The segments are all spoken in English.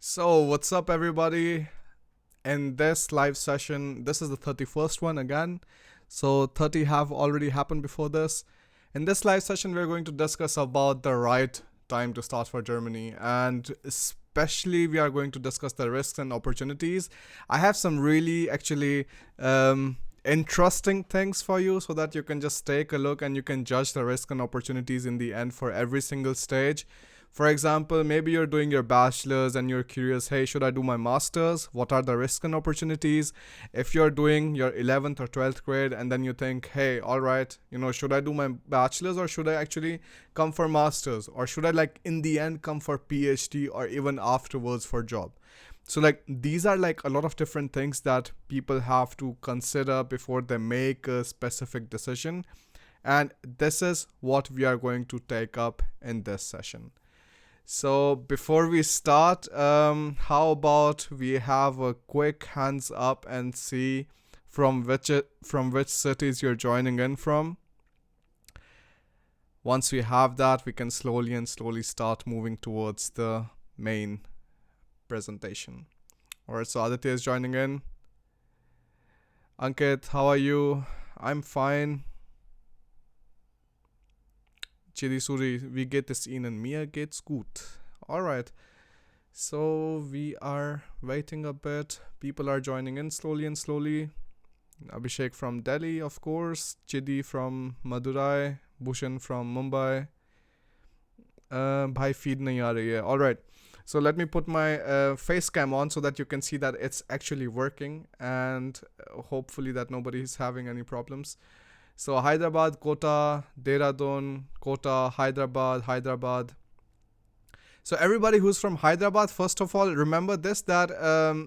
So, what's up, everybody? In this live session, this is the 31st one again. So, 30 have already happened before this. In this live session, we're going to discuss about the right time to start for Germany, and especially we are going to discuss the risks and opportunities. I have some really actually interesting things for you so that you can just take a look and you can judge the risk and opportunities in the end for every single stage. For example, maybe you're doing your bachelor's and you're curious, hey, should I do my master's? What are the risks and opportunities? If you're doing your 11th or 12th grade and then you think, hey, all right, should I do my bachelor's or should I actually come for master's? Or should I, like, in the end come for PhD or even afterwards for job? So, like, these are like a lot of different things that people have to consider before they make a specific decision. And this is what we are going to take up in this session. So before we start, how about we have a quick hands up and see from which cities you're joining in from. Once we have that, we can slowly start moving towards the main presentation. Alright, so Aditya is joining in. Ankit, how are you? I'm fine. Chiri wie geht es Ihnen? Mir geht's gut. Alright. So we are waiting a bit. People are joining in slowly. Abhishek from Delhi, of course. Chidi from Madurai. Bhushan from Mumbai. Bhai feed nahi aa rahi hai. Alright. So let me put my face cam on so that you can see that it's actually working, and hopefully that nobody is having any problems. So Hyderabad, Kota, Dehradun, Kota, Hyderabad. So everybody who's from Hyderabad, first of all, remember this, that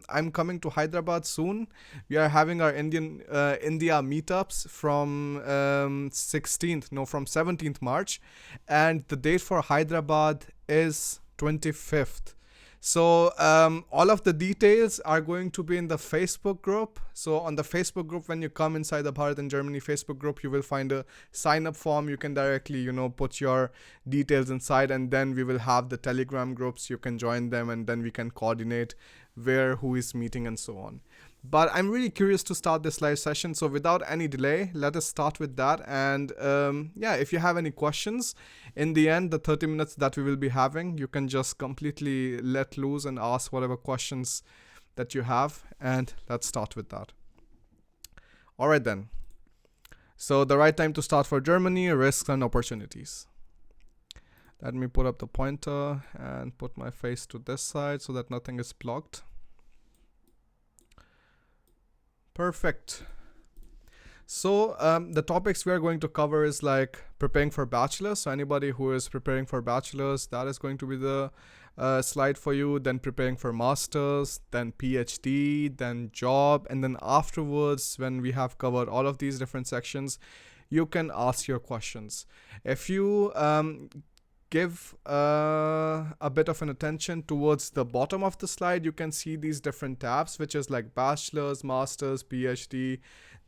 I'm coming to Hyderabad soon. We are having our India meetups from 17th March. And the date for Hyderabad is 25th. So all of the details are going to be in the Facebook group. So on the Facebook group, when you come inside the Bharat and Germany Facebook group, you will find a sign up form. You can directly, put your details inside, and then we will have the Telegram groups. You can join them, and then we can coordinate where, who is meeting, and so on. But I'm really curious to start this live session. So without any delay, let us start with that. And if you have any questions, in the end, the 30 minutes that we will be having, you can just completely let loose and ask whatever questions that you have. And let's start with that. All right, then. So the right time to start for Germany, risks and opportunities. Let me put up the pointer and put my face to this side so that nothing is blocked. Perfect. So the topics we are going to cover is like preparing for bachelor's. So anybody who is preparing for bachelor's, that is going to be the slide for you. Then preparing for master's, then PhD, then job, and then afterwards, when we have covered all of these different sections, you can ask your questions. If you give a bit of an attention towards the bottom of the slide, you can see these different tabs, which is like bachelor's, master's, PhD,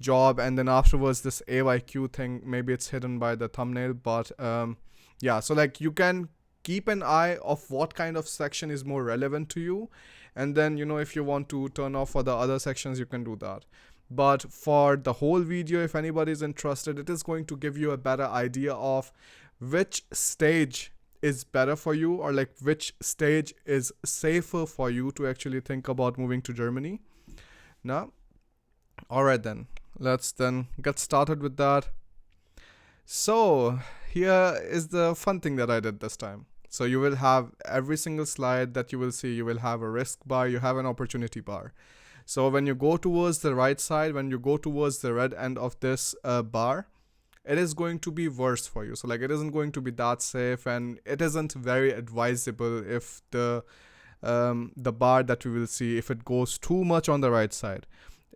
job, and then afterwards this AYQ thing. Maybe it's hidden by the thumbnail, but so like you can keep an eye of what kind of section is more relevant to you, and then if you want to turn off for the other sections, you can do that. But for the whole video, if anybody is interested, it is going to give you a better idea of which stage is better for you, or like which stage is safer for you to actually think about moving to Germany. Now, alright then, let's then get started with that. So here is the fun thing that I did this time. So you will have every single slide that you will see, you will have a risk bar, you have an opportunity bar. So when you go towards the right side, when you go towards the red end of this bar, it is going to be worse for you. So like it isn't going to be that safe, and it isn't very advisable if the bar that we will see, if it goes too much on the right side.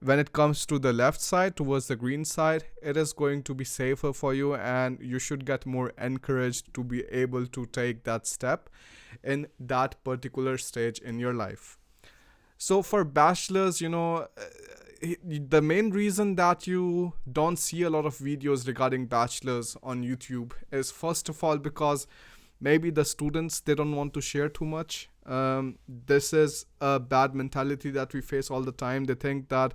When it comes to the left side, towards the green side, it is going to be safer for you, and you should get more encouraged to be able to take that step in that particular stage in your life. So for bachelor's, the main reason that you don't see a lot of videos regarding bachelor's on YouTube is, first of all, because maybe the students, they don't want to share too much. This is a bad mentality that we face all the time. They think that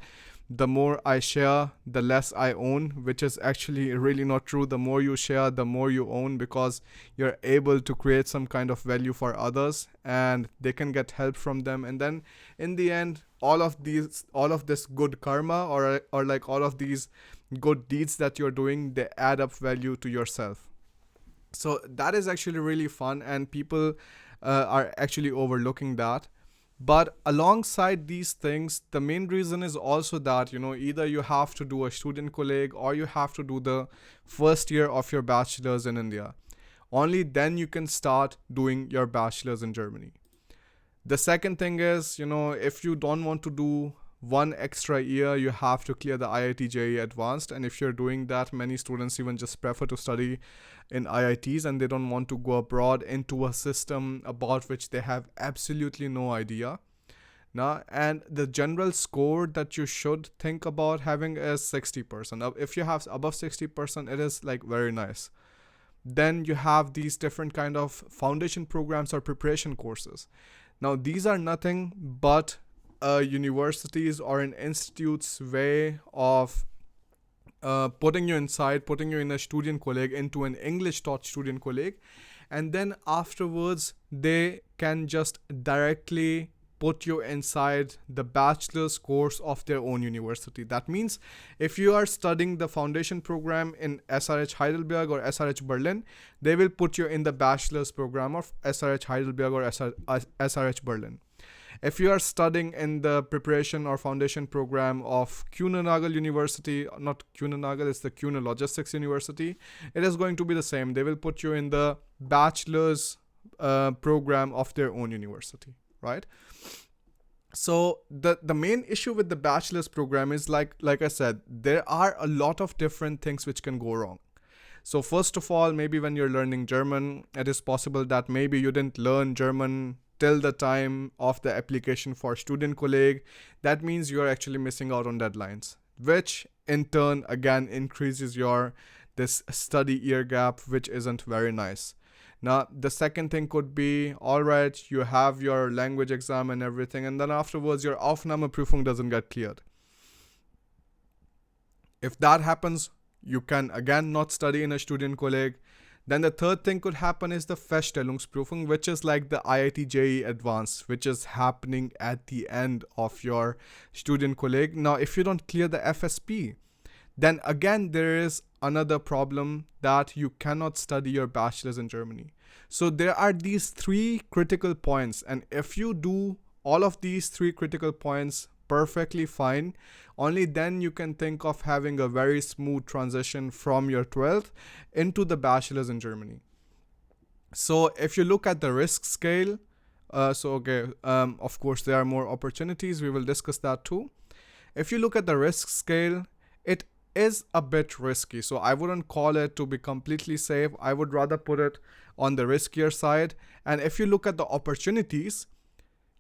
the more I share, the less I own, which is actually really not true. The more you share, the more you own, because you're able to create some kind of value for others and they can get help from them. And then in the end, all of this good karma, or like all of these good deeds that you're doing, they add up value to yourself. So that is actually really fun, and people are actually overlooking that. But alongside these things, the main reason is also that, either you have to do a student colleague or you have to do the first year of your bachelor's in India. Only then you can start doing your bachelor's in Germany. The second thing is, if you don't want to do one extra year, you have to clear the IIT JEE Advanced. And if you're doing that, many students even just prefer to study in IITs, and they don't want to go abroad into a system about which they have absolutely no idea. Now, and the general score that you should think about having is 60%. Now, if you have above 60%, it is like very nice. Then you have these different kind of foundation programs or preparation courses. Now, these are nothing but universities or an institute's way of putting you in a student colleague, into an English taught student colleague, and then afterwards they can just directly put you inside the bachelor's course of their own university. That means if you are studying the foundation program in SRH Heidelberg or SRH Berlin, they will put you in the bachelor's program of SRH Heidelberg or SRH Berlin. If you are studying in the preparation or foundation program of Kuehne University, not Kuehne, it's the Kuehne Logistics University, it is going to be the same. They will put you in the bachelor's program of their own university, right? So the main issue with the bachelor's program is, like I said, there are a lot of different things which can go wrong. So first of all, maybe when you're learning German, it is possible that maybe you didn't learn German till the time of the application for student colleague. That means you're actually missing out on deadlines, which in turn again increases your this study year gap, which isn't very nice. Now, the second thing could be, all right, you have your language exam and everything, and then afterwards your Aufnahmeprüfung doesn't get cleared. If that happens, you can again not study in a student colleague. Then the third thing could happen is the Feststellungsprüfung, which is like the IIT JEE Advanced, which is happening at the end of your student colleague. Now, if you don't clear the FSP, then again there is another problem that you cannot study your bachelor's in Germany. So there are these three critical points, and if you do all of these three critical points perfectly fine, only then you can think of having a very smooth transition from your 12th into the bachelor's in Germany. So if you look at the risk scale, of course there are more opportunities, we will discuss that too. If you look at the risk scale, it is a bit risky, so I wouldn't call it to be completely safe. I would rather put it on the riskier side. And if you look at the opportunities,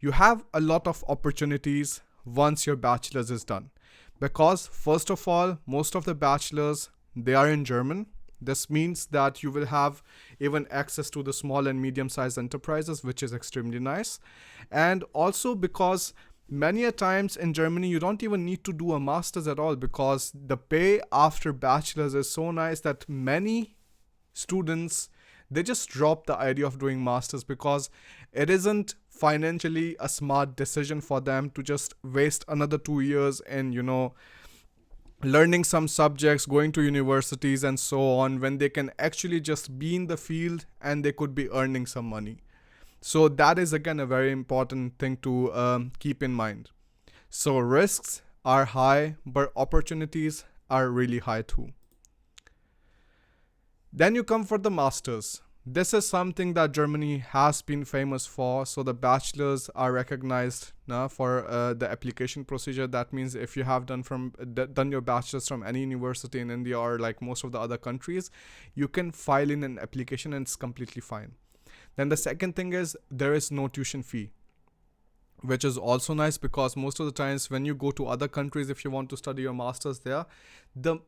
you have a lot of opportunities once your bachelor's is done, because first of all, most of the bachelors, they are in German. This means that you will have even access to the small and medium-sized enterprises, which is extremely nice. And also because many a times in Germany, you don't even need to do a master's at all, because the pay after bachelor's is so nice that many students, they just drop the idea of doing masters, because it isn't financially a smart decision for them to just waste another 2 years in, learning some subjects, going to universities and so on, when they can actually just be in the field and they could be earning some money. So that is again a very important thing to keep in mind. So risks are high, but opportunities are really high too. Then you come for the masters. This is something that Germany has been famous for. So the bachelors are recognized now for the application procedure. That means if you have done your bachelor's from any university in India or like most of the other countries, you can file in an application and it's completely fine. Then the second thing is there is no tuition fee, which is also nice, because most of the times when you go to other countries, if you want to study your master's there, the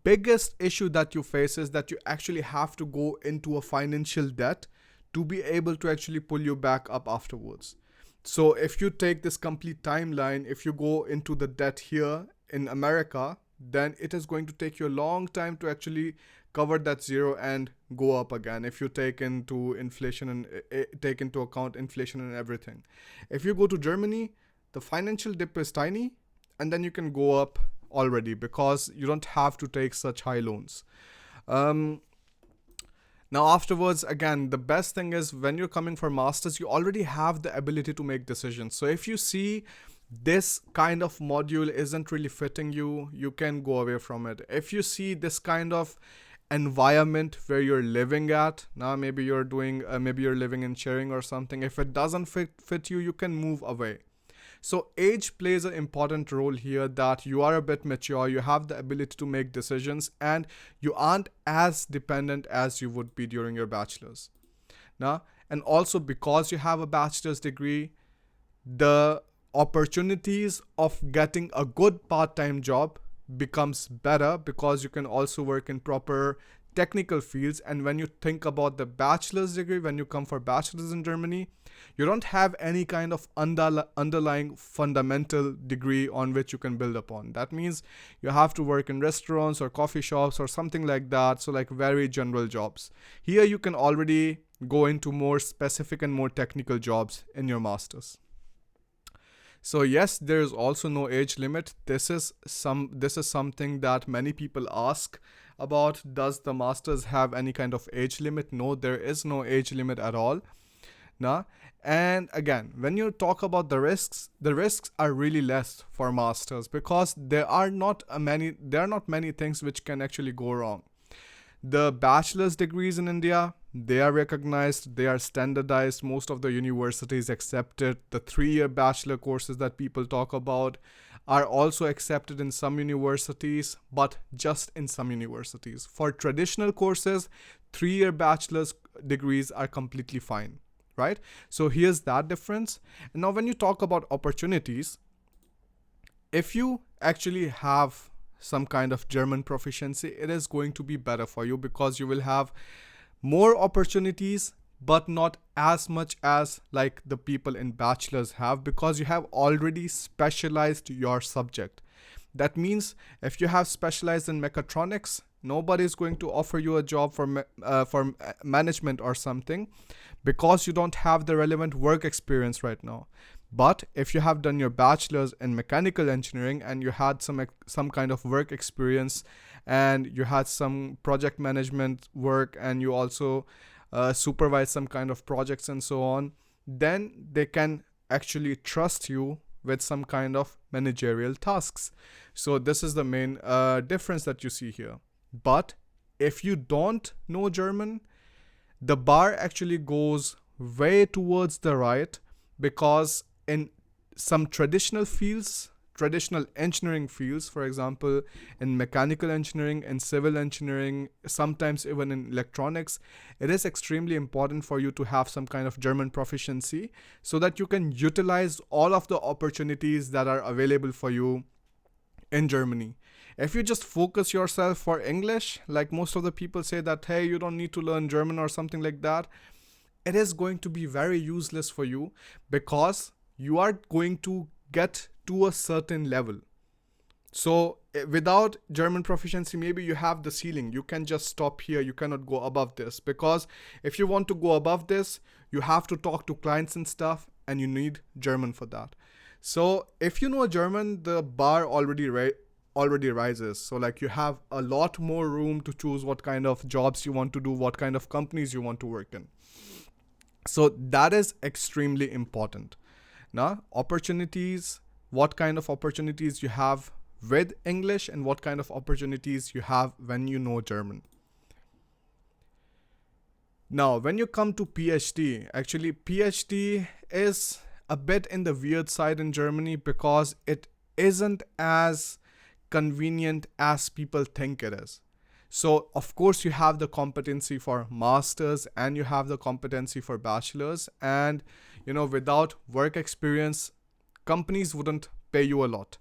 biggest issue that you face is that you actually have to go into a financial debt to be able to actually pull you back up afterwards. So if you take this complete timeline, if you go into the debt here in America, then it is going to take you a long time to actually cover that zero and go up again, if you take into inflation and take into account inflation and everything. If you go to Germany, the financial dip is tiny, and then you can go up already because you don't have to take such high loans. Now afterwards, again, the best thing is when you're coming for masters, you already have the ability to make decisions. So if you see this kind of module isn't really fitting you, you can go away from it. If you see this kind of environment where you're living at, now maybe you're living in sharing or something, if it doesn't fit you, you can move away. So age plays an important role here, that you are a bit mature, you have the ability to make decisions, and you aren't as dependent as you would be during your bachelor's. Now, and also because you have a bachelor's degree, the opportunities of getting a good part-time job becomes better because you can also work in proper technical fields. And when you think about the bachelor's degree, when you come for bachelor's in Germany, you don't have any kind of underlying fundamental degree on which you can build upon. That means you have to work in restaurants or coffee shops or something like that, so like very general jobs. Here you can already go into more specific and more technical jobs in your master's. So yes, there is also no age limit. This is something that many people ask about. Does the masters have any kind of age limit? No, there is no age limit at all. Nah. And again, when you talk about the risks are really less for masters because there are not many things which can actually go wrong. The bachelor's degrees in India, they are recognized, they are standardized. Most of the universities accept it. The 3-year bachelor courses that people talk about are also accepted in some universities, but just in some universities. For traditional courses, 3-year bachelor's degrees are completely fine, right? So here's that difference. And now when you talk about opportunities, if you actually have some kind of German proficiency, it is going to be better for you because you will have more opportunities, but not as much as like the people in bachelor's have, because you have already specialized your subject. That means if you have specialized in mechatronics, nobody is going to offer you a job for management or something because you don't have the relevant work experience right now. But if you have done your bachelor's in mechanical engineering and you had some kind of work experience and you had some project management work and you also supervise some kind of projects and so on, then they can actually trust you with some kind of managerial tasks. So this is the main difference that you see here. But if you don't know German, the bar actually goes way towards the right, because in some traditional engineering fields, for example, in mechanical engineering and civil engineering, sometimes even in electronics, it is extremely important for you to have some kind of German proficiency so that you can utilize all of the opportunities that are available for you in Germany. If you just focus yourself for English, like most of the people say that, hey, you don't need to learn German or something like that, it is going to be very useless for you because you are going to get to a certain level. So without German proficiency, maybe you have the ceiling. You can just stop here. You cannot go above this, because if you want to go above this, you have to talk to clients and stuff, and you need German for that. So if you know German, the bar already rises. So like you have a lot more room to choose what kind of jobs you want to do, what kind of companies you want to work in. So that is extremely important. Now, opportunities, what kind of opportunities you have with English and what kind of opportunities you have when you know German. Now, when you come to PhD, actually PhD is a bit in the weird side in Germany because it isn't as convenient as people think it is. So, of course, you have the competency for masters and you have the competency for bachelors, and without work experience, companies wouldn't pay you a lot.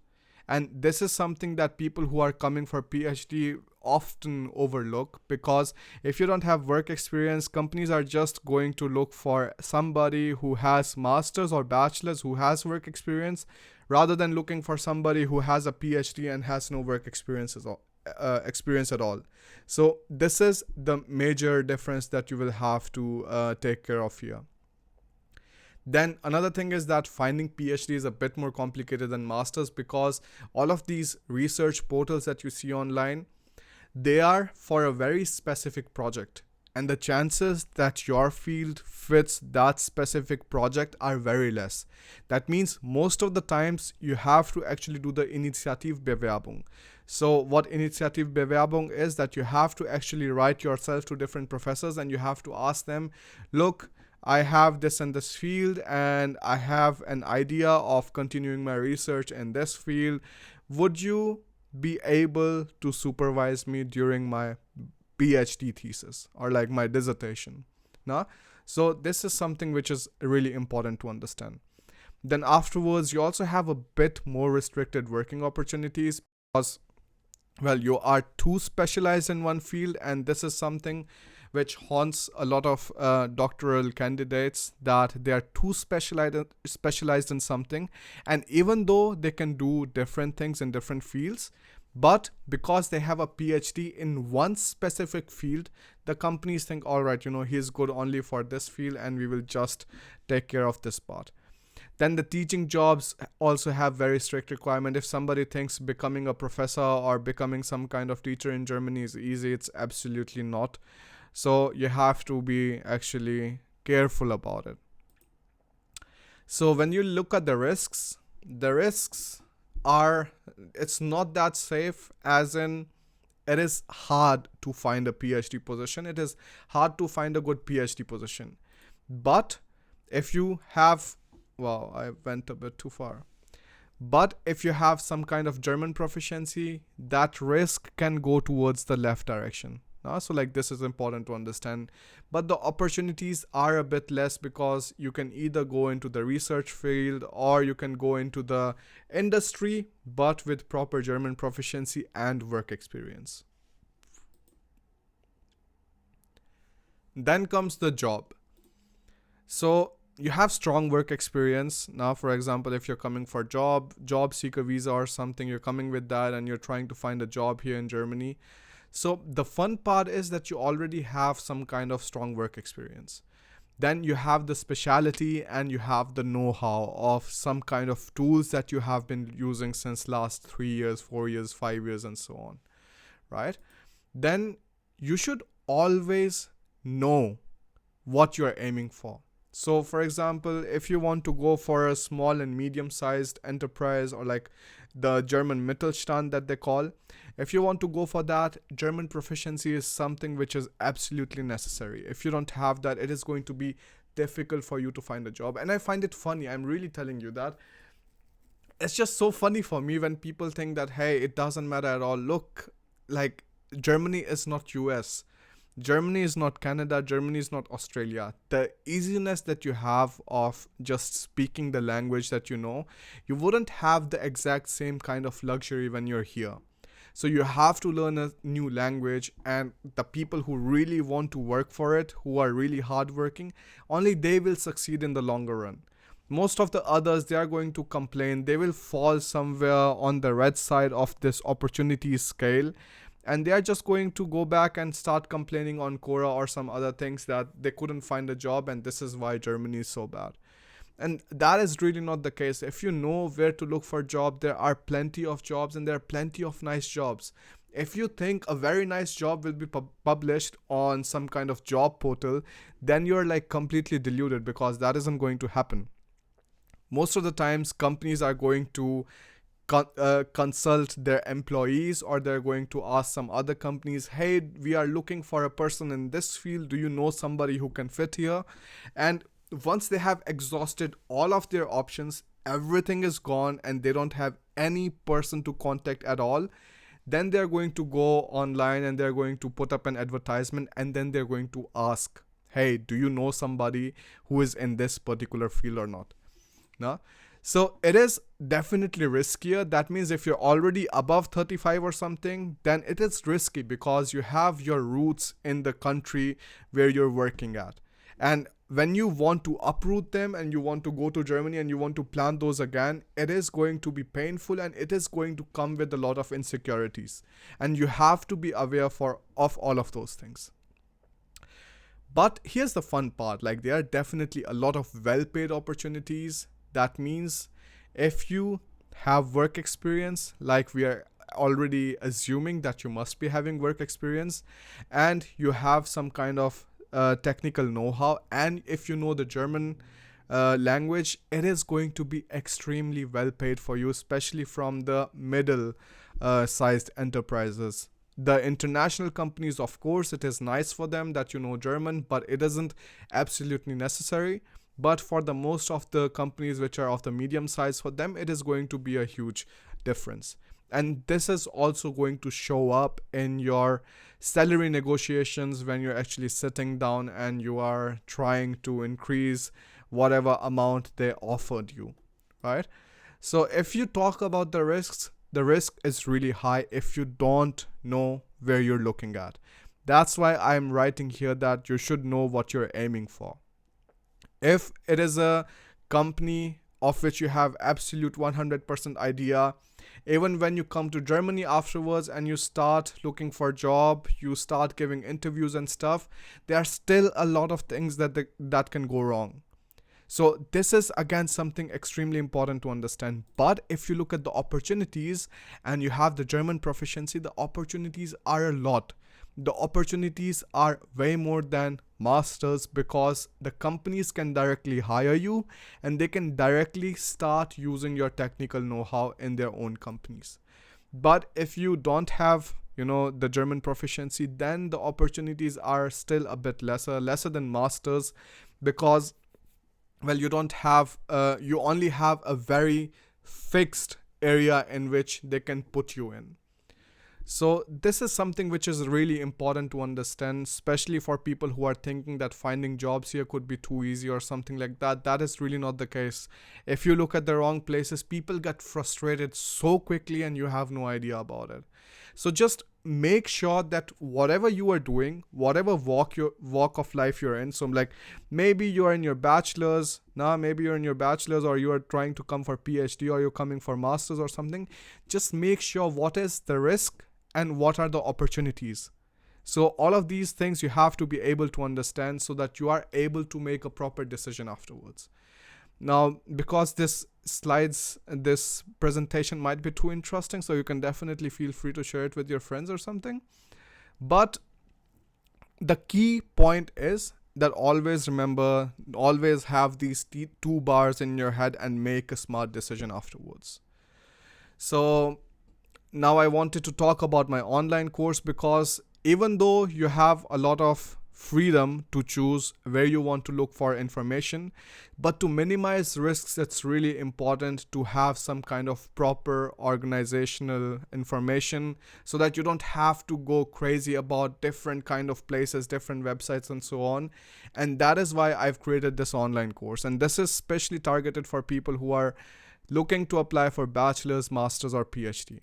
And this is something that people who are coming for PhD often overlook, because if you don't have work experience, companies are just going to look for somebody who has masters or bachelors who has work experience, rather than looking for somebody who has a PhD and has no work experience at all. So this is the major difference that you will have to take care of here. Then another thing is that finding PhD is a bit more complicated than masters, because all of these research portals that you see online, they are for a very specific project, and the chances that your field fits that specific project are very less. That means most of the times you have to actually do the Initiativbewerbung. So what Initiativbewerbung is, that you have to actually write yourself to different professors and you have to ask them, look, I have this in this field and I have an idea of continuing my research in this field. Would you be able to supervise me during my PhD thesis or like my dissertation? Now, so this is something which is really important to understand. Then afterwards, you also have a bit more restricted working opportunities, because, well, you are too specialized in one field, and this is something which haunts a lot of doctoral candidates, that they are too specialized in something, and even though they can do different things in different fields, but because they have a PhD in one specific field, the companies think, all right, he's good only for this field and we will just take care of this part. Then the teaching jobs also have very strict requirement. If somebody thinks becoming a professor or becoming some kind of teacher in Germany is easy, it's absolutely not. So you have to be actually careful about it. So when you look at the risks are, it's not that safe, as in it is hard to find a PhD position. It is hard to find a good PhD position. But if you have, well, I went a bit too far. But if you have some kind of German proficiency, that risk can go towards the left direction. So like this is important to understand. But the opportunities are a bit less, because you can either go into the research field or you can go into the industry, but with proper German proficiency and work experience. Then comes the job. So you have strong work experience. Now, for example, if you're coming for job seeker visa or something, you're coming with that and you're trying to find a job here in Germany. So the fun part is that you already have some kind of strong work experience. Then you have the specialty and you have the know-how of some kind of tools that you have been using since last 3 years, 4 years, 5 years, and so on, right? Then you should always know what you're aiming for. So for example, if you want to go for a small and medium-sized enterprise, or like the German Mittelstand that they call, if you want to go for that, German proficiency is something which is absolutely necessary. If you don't have that, it is going to be difficult for you to find a job. And I find it funny, I'm really telling you that. It's just so funny for me when people think that, hey, it doesn't matter at all. Look, like Germany is not US. Germany is not Canada, Germany is not Australia. The easiness that you have of just speaking the language that you know, you wouldn't have the exact same kind of luxury when you're here. So you have to learn a new language, and the people who really want to work for it, who are really hardworking, only they will succeed in the longer run. Most of the others, they are going to complain. They will fall somewhere on the red side of this opportunity scale, and they are just going to go back and start complaining on Quora or some other things that they couldn't find a job, and this is why Germany is so bad. And that is really not the case. If you know where to look for a job, there are plenty of jobs and there are plenty of nice jobs. If you think a very nice job will be published on some kind of job portal, then you're like completely deluded, because that isn't going to happen. Most of the times, companies are going to consult their employees, or they're going to ask some other companies, hey, we are looking for a person in this field. Do you know somebody who can fit here? And once they have exhausted all of their options, everything is gone, and they don't have any person to contact at all, then they're going to go online and they're going to put up an advertisement, and then they're going to ask, hey, do you know somebody who is in this particular field or not? No? So it is definitely riskier. That means if you're already above 35 or something, then it is risky because you have your roots in the country where you're working at. And when you want to uproot them and you want to go to Germany and you want to plant those again, it is going to be painful and it is going to come with a lot of insecurities. And you have to be aware of all of those things. But here's the fun part, like there are definitely a lot of well-paid opportunities. That means if you have work experience, like we are already assuming that you must be having work experience, and you have some kind of technical know-how, and if you know the German language, it is going to be extremely well paid for you, especially from the middle sized enterprises. The international companies, of course, it is nice for them that you know German, but it isn't absolutely necessary. But for the most of the companies which are of the medium size, for them it is going to be a huge difference. And this is also going to show up in your salary negotiations when you're actually sitting down and you are trying to increase whatever amount they offered you, right? So if you talk about the risks, the risk is really high if you don't know where you're looking at. That's why I'm writing here that you should know what you're aiming for. If it is a company of which you have absolute 100% idea, even when you come to Germany afterwards and you start looking for a job, you start giving interviews and stuff, there are still a lot of things that can go wrong. So this is again something extremely important to understand. But if you look at the opportunities and you have the German proficiency, the opportunities are a lot. The opportunities are way more than masters because the companies can directly hire you and they can directly start using your technical know-how in their own companies. But if you don't have the German proficiency, then the opportunities are still a bit lesser than masters, because you don't have you only have a very fixed area in which they can put you in. So this is something which is really important to understand, especially for people who are thinking that finding jobs here could be too easy or something like that. That is really not the case. If you look at the wrong places, people get frustrated so quickly and you have no idea about it. So just make sure that whatever you are doing, whatever walk of life you're in, so like maybe you are in your bachelor's, or you are trying to come for PhD, or you're coming for masters or something, just make sure what is the risk and what are the opportunities. So all of these things you have to be able to understand so that you are able to make a proper decision afterwards. Now, because this presentation might be too interesting, so you can definitely feel free to share it with your friends or something. But the key point is that always remember, always have these two bars in your head and make a smart decision afterwards. So now I wanted to talk about my online course, because even though you have a lot of freedom to choose where you want to look for information, but to minimize risks, it's really important to have some kind of proper organizational information so that you don't have to go crazy about different kind of places, different websites and so on. And that is why I've created this online course, and this is specially targeted for people who are looking to apply for bachelor's, master's or PhD,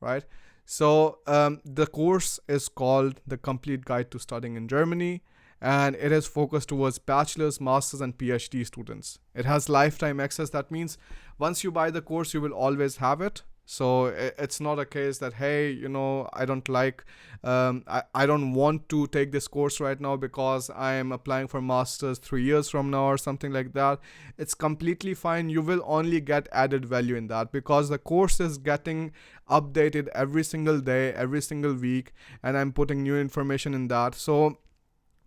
right? So the course is called The Complete Guide to Studying in Germany, and it is focused towards bachelor's, master's and PhD students. It has lifetime access. That means once you buy the course, you will always have it. So it's not a case that, hey, I don't like, I don't want to take this course right now because I am applying for master's 3 years from now or something like that. It's completely fine. You will only get added value in that because the course is getting updated every single day, every single week, and I'm putting new information in that. So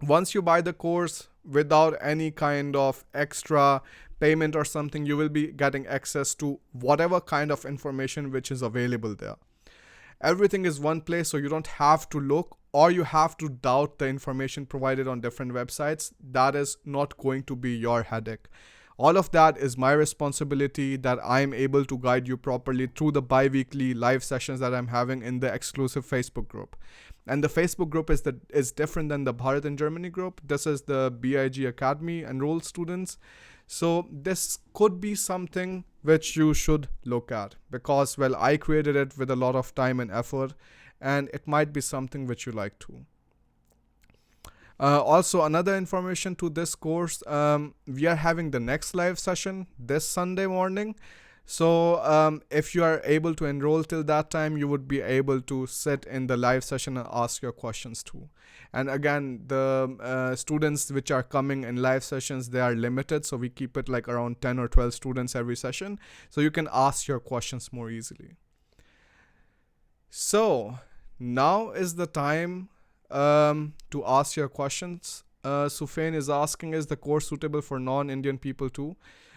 once you buy the course without any kind of extra payment or something, you will be getting access to whatever kind of information which is available there. Everything is one place, so you don't have to look or you have to doubt the information provided on different websites. That is not going to be your headache. All of that is my responsibility, that I'm able to guide you properly through the bi-weekly live sessions that I'm having in the exclusive Facebook group. And the Facebook group is different than the Bharat in Germany group. This is the BIG Academy enrolled students. So this could be something which you should look at, because, well, I created it with a lot of time and effort, and it might be something which you like too. Also, another information to this course, we are having the next live session this Sunday morning. So if you are able to enroll till that time, you would be able to sit in the live session and ask your questions too. And again, the students which are coming in live sessions, they are limited. So we keep it like around 10 or 12 students every session. So you can ask your questions more easily. So now is the time to ask your questions. Sufain is asking, is the course suitable for non-Indian people too?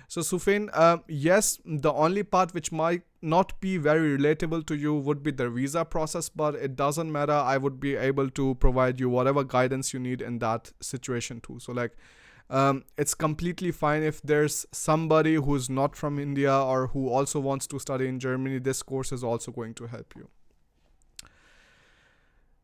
So Sufain, yes, the only part which might not be very relatable to you would be the visa process, but it doesn't matter. I would be able to provide you whatever guidance you need in that situation too. So like, it's completely fine if there's somebody who's not from India or who also wants to study in Germany. This course is also going to help you.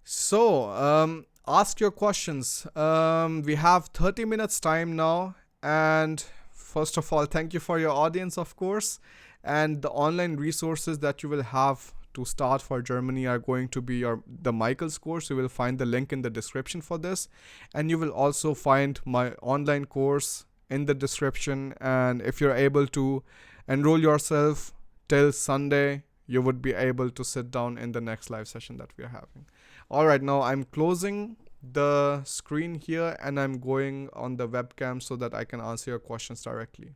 So ask your questions. We have 30 minutes time now, and first of all, thank you for your audience, of course. And the online resources that you will have to start for Germany are going to be the Michael's course. You will find the link in the description for this, and you will also find my online course in the description. And if you're able to enroll yourself till Sunday, you would be able to sit down in the next live session that we are having. All right, now I'm closing the screen here and I'm going on the webcam so that I can answer your questions directly.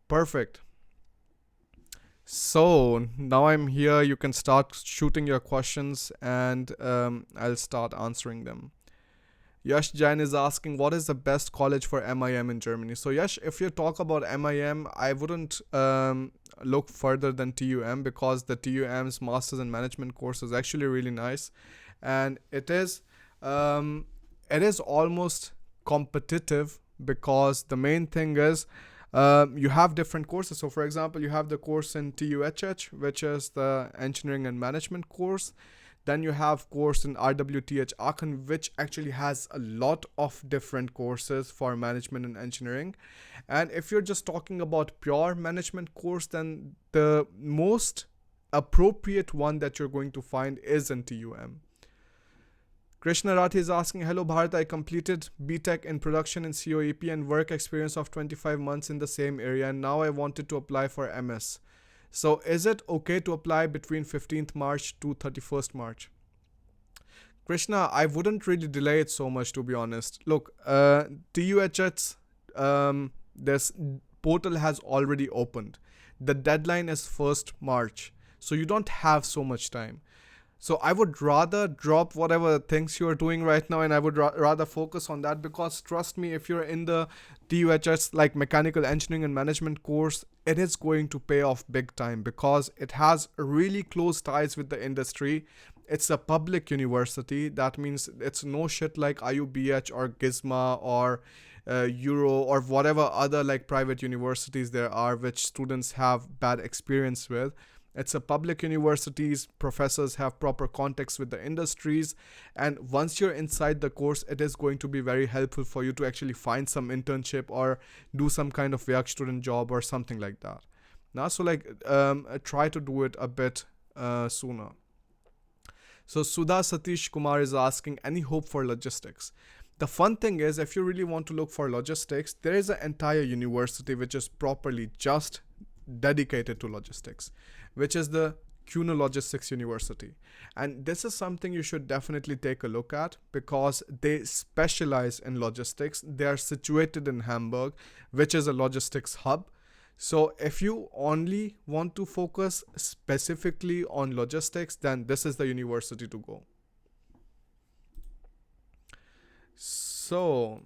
Perfect. So now I'm here. You can start shooting your questions and I'll start answering them. Yash Jain is asking, what is the best college for MIM in Germany? So Yash, if you talk about MIM, I wouldn't look further than TUM, because the TUM's Masters in Management course is actually really nice, and it is almost competitive, because the main thing is you have different courses. So for example, you have the course in TUHH, which is the Engineering and Management course. Then you have course in RWTH Aachen, which actually has a lot of different courses for management and engineering. And if you're just talking about pure management course, then the most appropriate one that you're going to find is in TUM. Krishna Rathi is asking, hello Bharat, I completed BTech in production in COEP and work experience of 25 months in the same area, and now I wanted to apply for MS. So is it okay to apply between 15th March to 31st March? Krishna, I wouldn't really delay it so much, to be honest. Look, TUH's this portal has already opened. The deadline is 1st March. So you don't have so much time. So I would rather drop whatever things you're doing right now, and I would rather focus on that, because trust me, if you're in the TUHS like Mechanical Engineering and Management course, it is going to pay off big time, because it has really close ties with the industry. It's a public university. That means it's no shit like IUBH or GISMA or Euro or whatever other like private universities there are, which students have bad experience with. It's a public universities. Professors have proper context with the industries, and once you're inside the course, it is going to be very helpful for you to actually find some internship or do some kind of work student job or something like that. Now, so like try to do it a bit sooner. So Sudha Satish Kumar is asking, any hope for logistics? The fun thing is, if you really want to look for logistics, there is an entire university which is properly just dedicated to logistics, which is the Kuno Logistics University. And this is something you should definitely take a look at, because they specialize in logistics. They are situated in Hamburg, which is a logistics hub. So if you only want to focus specifically on logistics, then this is the university to go. So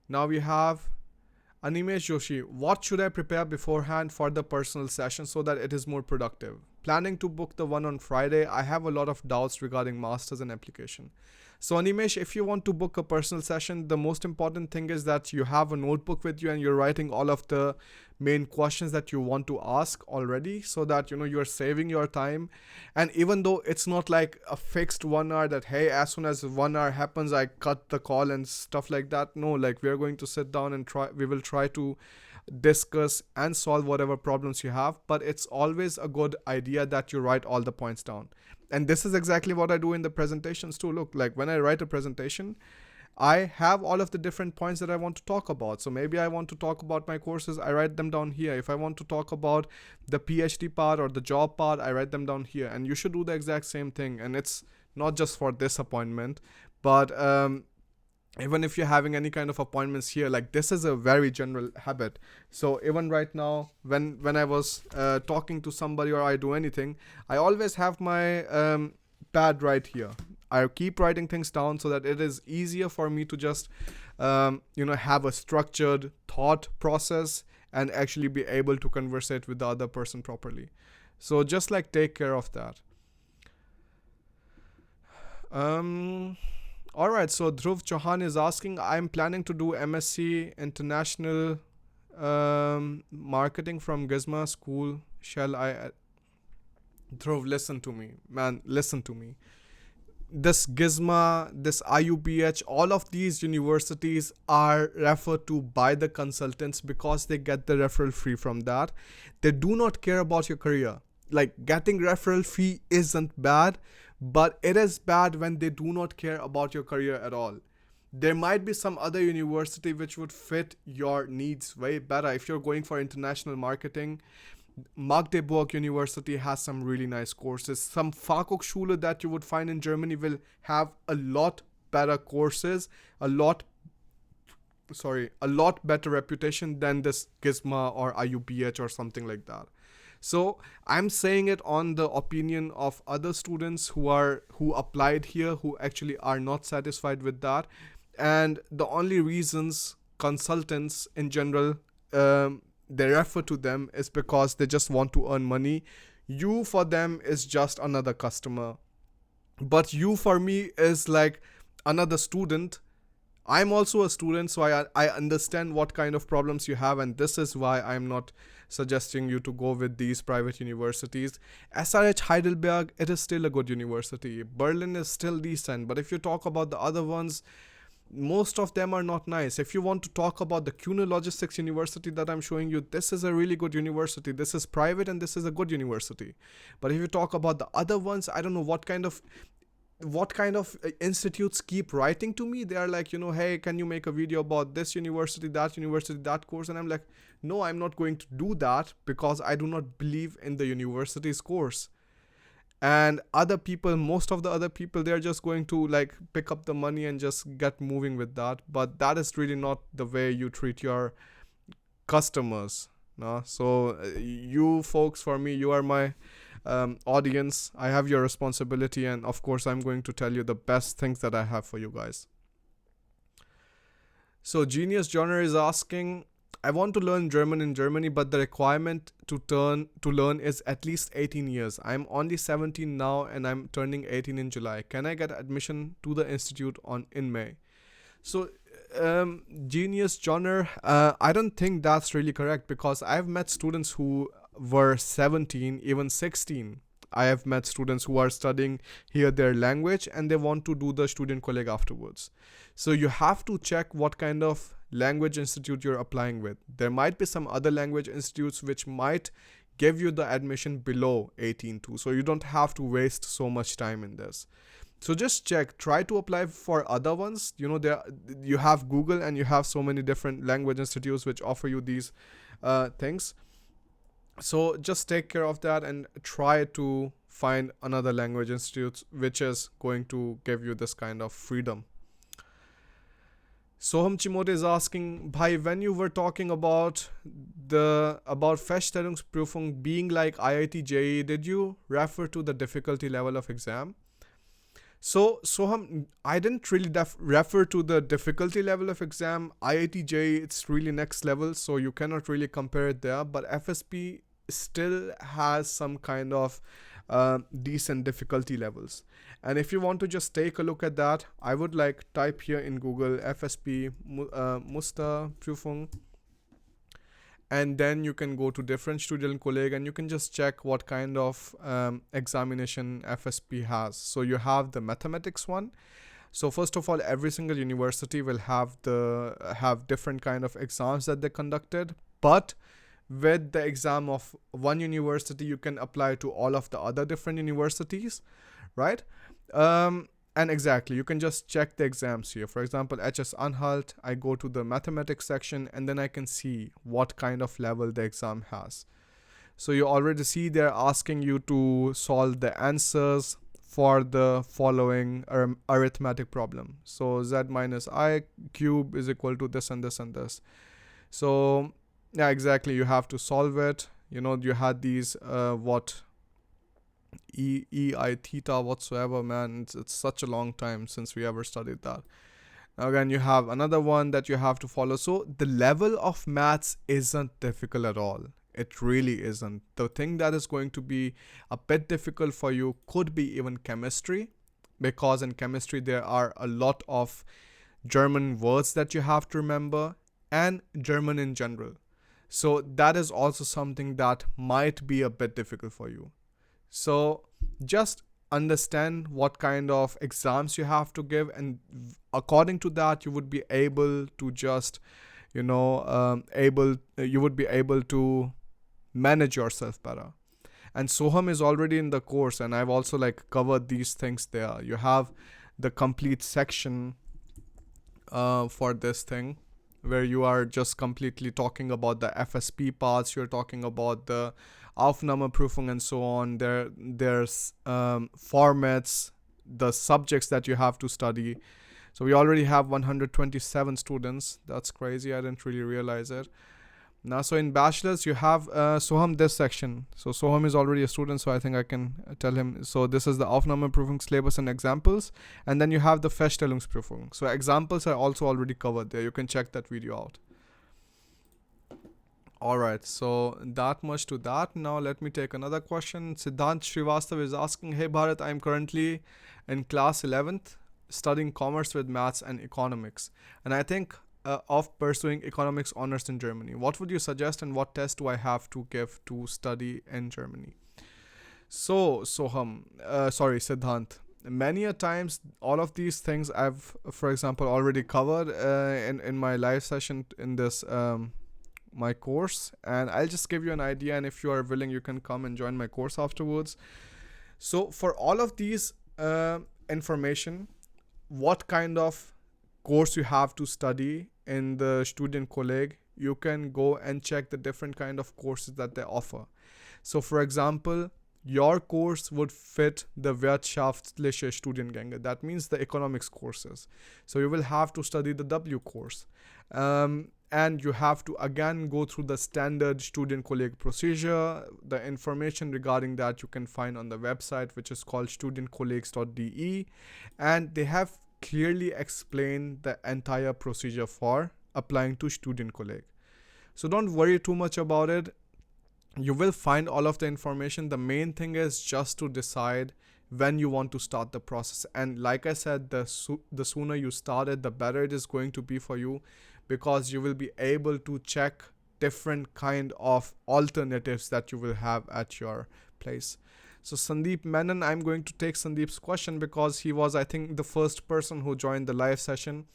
now we have Animesh Joshi. What should I prepare beforehand for the personal session so that it is more productive? planning to book the one on Friday. I have a lot of doubts regarding masters and application. So Animesh, if you want to book a personal session, the most important thing is that you have a notebook with you and you're writing all of the main questions that you want to ask already, so that you're saving your time. And even though it's not like a fixed 1 hour that, hey, as soon as 1 hour happens I cut the call and stuff like that. No, like we're going to sit down and we will try to discuss and solve whatever problems you have, but it's always a good idea that you write all the points down. And this is exactly what I do in the presentations too. Look, like when I write a presentation, I have all of the different points that I want to talk about. So maybe I want to talk about my courses, I write them down here. If I want to talk about the PhD part or the job part, I write them down here. And you should do the exact same thing. And it's not just for this appointment, but even if you're having any kind of appointments here, like this is a very general habit. So even right now, when I was talking to somebody or I do anything, I always have my pad right here. I keep writing things down so that it is easier for me to just have a structured thought process and actually be able to conversate with the other person properly. So just like take care of that. All right, so Dhruv Chauhan is asking, I'm planning to do MSc International Marketing from Gizma School. Shall I? Dhruv, listen to me, man. Listen to me. This Gizma, this IUPH, all of these universities are referred to by the consultants because they get the referral fee from that. They do not care about your career. Like, getting referral fee isn't bad, but it is bad when they do not care about your career at all. There might be some other university which would fit your needs way better. If you're going for international marketing, Magdeburg University has some really nice courses. Some Fachhochschule that you would find in Germany will have a lot better courses, a lot better reputation than this Gizma or IUPH or something like that. So I'm saying it on the opinion of other students who applied here, who actually are not satisfied with that. And the only reasons consultants in general they refer to them is because they just want to earn money. You for them is just another customer, but you for me is like another student. I'm also a student, so I understand what kind of problems you have, and this is why I'm not suggesting you to go with these private universities. SRH Heidelberg, it is still a good university. Berlin is still decent, but if you talk about the other ones, most of them are not nice. If you want to talk about the Kuhne Logistics University that I'm showing you, this is a really good university. This is private and this is a good university. But if you talk about the other ones, I don't know what kind of institutes keep writing to me. They are like, hey, can you make a video about this university, that course? And I'm like, no, I'm not going to do that because I do not believe in the university's course. And most of the other people, they're just going to like pick up the money and just get moving with that. But that is really not the way you treat your customers. No? So you folks, for me, you are my audience. I have your responsibility, and of course I'm going to tell you the best things that I have for you guys. So Genius Johnner is asking, I want to learn German in Germany, but the requirement to learn is at least 18 years. I'm only 17 now and I'm turning 18 in July. Can I get admission to the institute in May? So Genius Johnner, I don't think that's really correct, because I've met students who were 17, even 16. I have met students who are studying here their language and they want to do the student colleague afterwards. So you have to check what kind of language institute you're applying with. There might be some other language institutes which might give you the admission below 18 too. So you don't have to waste so much time in this. So just check, try to apply for other ones. You have Google and you have so many different language institutes which offer you these things. So just take care of that and try to find another language institute which is going to give you this kind of freedom. Soham Chimote is asking, Bhai, when you were talking about Feststellungsprüfung being like IIT JEE, did you refer to the difficulty level of exam? So Soham, I didn't really refer to the difficulty level of exam. IIT JEE, it's really next level, so you cannot really compare it there. But FSP still has some kind of decent difficulty levels. And if you want to just take a look at that, I would like type here in Google FSP Musterprüfung, and then you can go to different Studienkolleg and you can just check what kind of examination FSP has. So you have the mathematics one. So first of all, every single university will have different kind of exams that they conducted, but with the exam of one university, you can apply to all of the other different universities, right? And exactly, you can just check the exams here. For example, HS Anhalt, I go to the mathematics section and then I can see what kind of level the exam has. So you already see they're asking you to solve the answers for the following arithmetic problem. So z minus I cube is equal to this and this and this. So yeah, exactly, you have to solve it. You know, you had these ei theta whatsoever, man. It's such a long time since we ever studied that. Now again, you have another one that you have to follow. So the level of maths isn't difficult at all. It really isn't. The thing that is going to be a bit difficult for you could be even chemistry, because in chemistry there are a lot of German words that you have to remember, and German in general. So that is also something that might be a bit difficult for you. So just understand what kind of exams you have to give, and according to that you would be able to just you would be able to manage yourself better. And Soham is already in the course, and I've also like covered these things there. You have the complete section for this thing, where you are just completely talking about the FSP parts, you're talking about the Aufnahmeprüfung and so on. There's formats, the subjects that you have to study. So we already have 127 students. That's crazy. I didn't really realize it. Now, so in bachelors, you have Soham this section. So Soham is already a student, so I think I can tell him. So this is the Aufnahmeprüfung syllabus and examples. And then you have the Feststellungsprüfung. So examples are also already covered there. You can check that video out. Alright, so that much to that. Now let me take another question. Siddhant Srivastav is asking, hey Bharat, I'm currently in class 11th studying commerce with maths and economics. And I think of pursuing economics honors in Germany. What would you suggest, and what test do I have to give to study in Germany? So Siddhant, many a times all of these things I've, for example, already covered in my live session in this my course, and I'll just give you an idea, and if you are willing you can come and join my course afterwards. So for all of these information, what kind of course you have to study in the Studienkolleg, you can go and check the different kind of courses that they offer. So for example, your course would fit the wirtschaftliche Studiengänge. That means the economics courses. So you will have to study the W course. And you have to again go through the standard Studienkolleg procedure. The information regarding that you can find on the website, which is called studienkollegs.de, and they have clearly explained the entire procedure for applying to Studienkolleg. So don't worry too much about it. You will find all of the information. The main thing is just to decide when you want to start the process. And like I said, the sooner you start it, the better it is going to be for you, because you will be able to check different kind of alternatives that you will have at your place. So Sandeep Menon, I'm going to take Sandeep's question because he was, I think, the first person who joined the live session.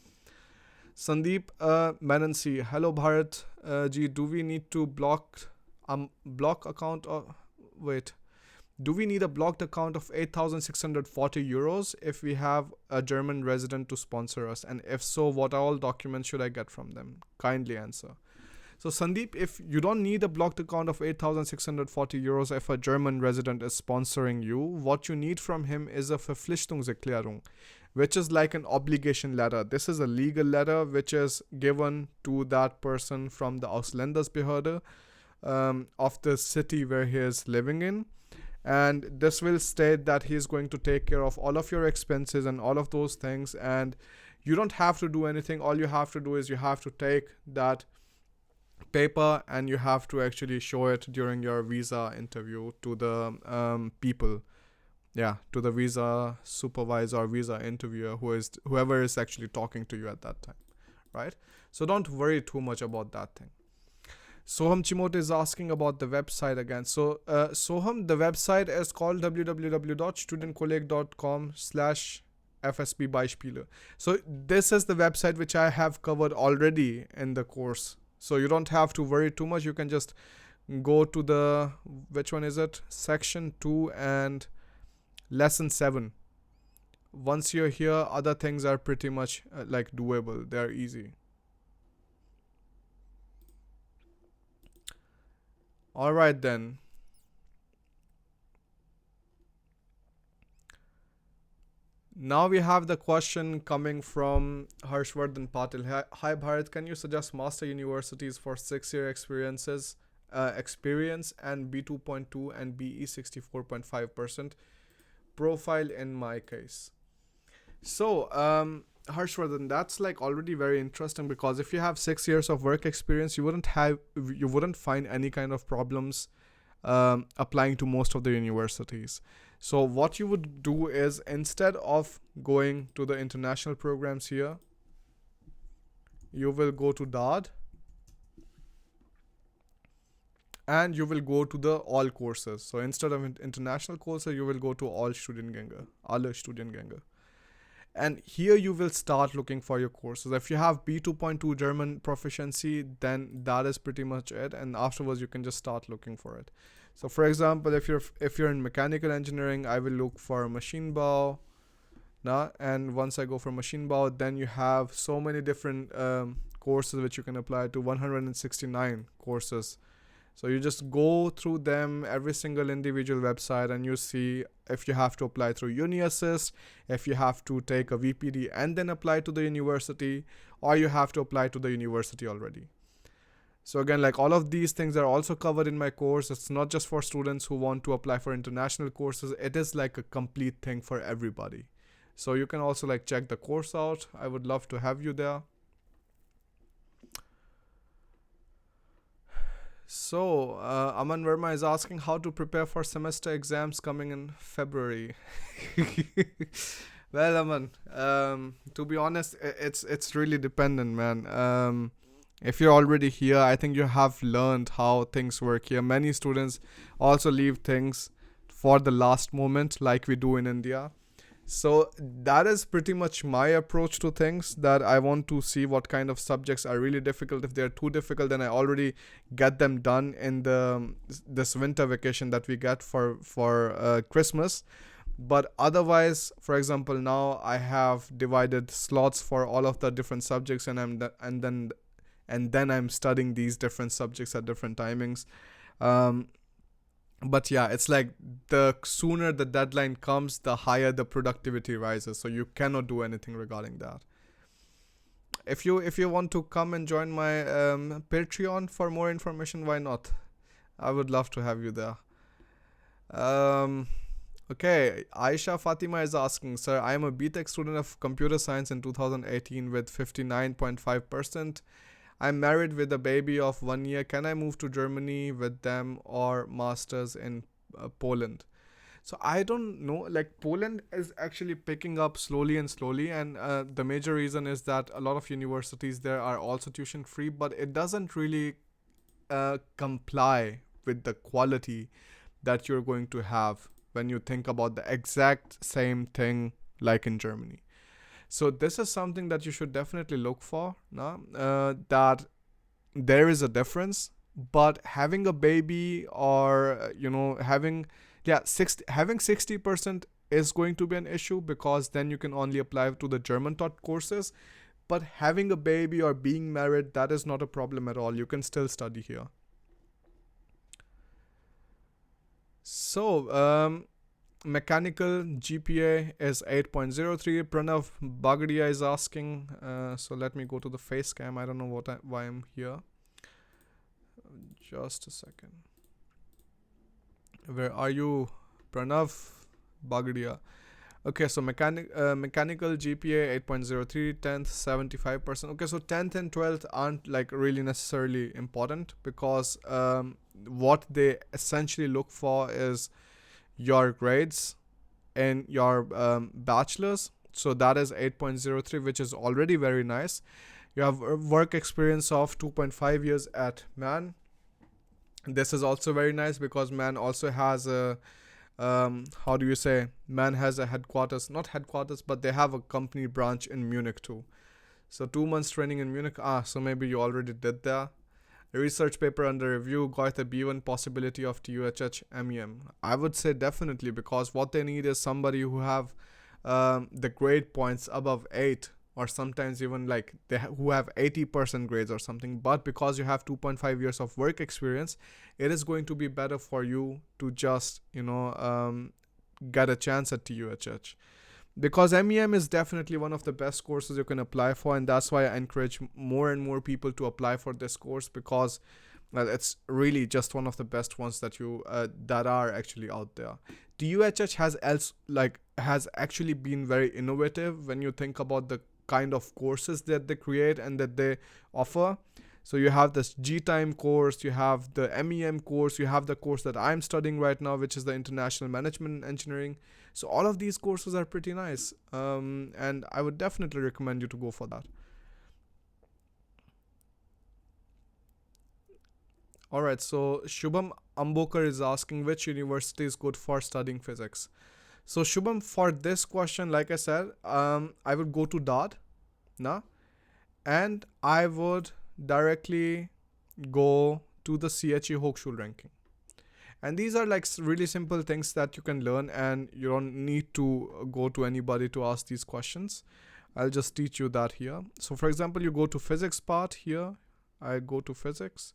Sandeep Menon C, hello Bharat ji, do we need to block account or wait? Do we need a blocked account of 8,640 euros if we have a German resident to sponsor us? And if so, what all documents should I get from them? Kindly answer. So Sandeep, if you don't need a blocked account of 8,640 euros if a German resident is sponsoring you, what you need from him is a Verpflichtungserklärung, which is like an obligation letter. This is a legal letter which is given to that person from the Ausländersbehörde of the city where he is living in. And this will state that he is going to take care of all of your expenses and all of those things, and you don't have to do anything. All you have to do is you have to take that paper, and you have to actually show it during your visa interview to the people, yeah, to the visa supervisor or visa interviewer, whoever is actually talking to you at that time, right? So don't worry too much about that thing. Soham Chimote is asking about the website again. So Soham, the website is called www.studentkolleg.com/FSB-Beispiele. So this is the website which I have covered already in the course. So you don't have to worry too much. You can just go to the, which one is it? Section 2 and lesson 7. Once you're here, other things are pretty much like doable. They're easy. All right then. Now we have the question coming from Harshvardhan Patil. Hi Bharat, can you suggest master universities for 6-year experience and B2.2 and BE 64.5% profile in my case? So Harshvardhan, that's like already very interesting, because if you have 6 years of work experience, you wouldn't find any kind of problems applying to most of the universities. So what you would do is, instead of going to the international programs here, you will go to DAD and you will go to the all courses. So instead of international courses, you will go to all Studiengänge, alle Studiengänge. And here you will start looking for your courses. If you have B2.2 German proficiency, then that is pretty much it. And afterwards, you can just start looking for it. So for example, if you're in mechanical engineering, I will look for Maschinenbau. And once I go for Maschinenbau, then you have so many different courses which you can apply to, 169 courses. So you just go through them, every single individual website, and you see if you have to apply through UniAssist, if you have to take a VPD and then apply to the university, or you have to apply to the university already. So again, like all of these things are also covered in my course. It's not just for students who want to apply for international courses. It is like a complete thing for everybody. So you can also like check the course out. I would love to have you there. So, Aman Verma is asking how to prepare for semester exams coming in February. Well, Aman, to be honest, it's really dependent, man. If you're already here, I think you have learned how things work here. Many students also leave things for the last moment, like we do in India. So that is pretty much my approach to things, that I want to see what kind of subjects are really difficult. If they're too difficult, then I already get them done in this winter vacation that we get for Christmas. But otherwise, for example, now I have divided slots for all of the different subjects, and then I'm studying these different subjects at different timings. But yeah, it's like the sooner the deadline comes, the higher the productivity rises. So you cannot do anything regarding that. If you want to come and join my Patreon for more information, why not? I would love to have you there. Okay, Aisha Fatima is asking, sir, I am a BTech student of computer science in 2018 with 59.5%. I'm married with a baby of 1 year. Can I move to Germany with them or masters in Poland? So I don't know. Like, Poland is actually picking up slowly, and the major reason is that a lot of universities there are also tuition free, but it doesn't really comply with the quality that you're going to have when you think about the exact same thing like in Germany. So this is something that you should definitely look for, that there is a difference. But having a baby, or having 60% is going to be an issue, because then you can only apply to the German taught courses. But having a baby or being married, that is not a problem at all. You can still study here. So mechanical GPA is 8.03. Pranav Bagadia is asking, so let me go to the face cam. I don't know why I'm here. Just a second. Where are you, Pranav Bagadia? Okay, so mechanical GPA 8.03, 10th 75%. Okay, so 10th and 12th aren't like really necessarily important, because what they essentially look for is your grades in your bachelor's. So that is 8.03, which is already very nice. You have work experience of 2.5 years at Man. This is also very nice because Man also has a how do you say, Man has a headquarters, not headquarters, but they have a company branch in Munich too. So 2 months training in Munich. So maybe you already did that. A research paper under review, got a B1, possibility of TUHH MEM. I would say definitely, because what they need is somebody who have the grade points above 8, or sometimes even like who have 80% grades or something. But because you have 2.5 years of work experience, it is going to be better for you to just get a chance at TUHH, because MEM is definitely one of the best courses you can apply for, and that's why I encourage more and more people to apply for this course, because it's really just one of the best ones that you that are actually out there. TUHH has actually been very innovative when you think about the kind of courses that they create and that they offer. So you have this G-Time course, you have the MEM course, you have the course that I'm studying right now, which is the International Management Engineering. So all of these courses are pretty nice, and I would definitely recommend you to go for that. Alright, so Shubham Ambokar is asking which university is good for studying physics. So Shubham, for this question, like I said, I would go to DAD, nah, and I would directly go to the CHE Hochschul ranking. And these are like really simple things that you can learn, and you don't need to go to anybody to ask these questions. I'll just teach you that here. So for example, you go to physics part here. I go to physics,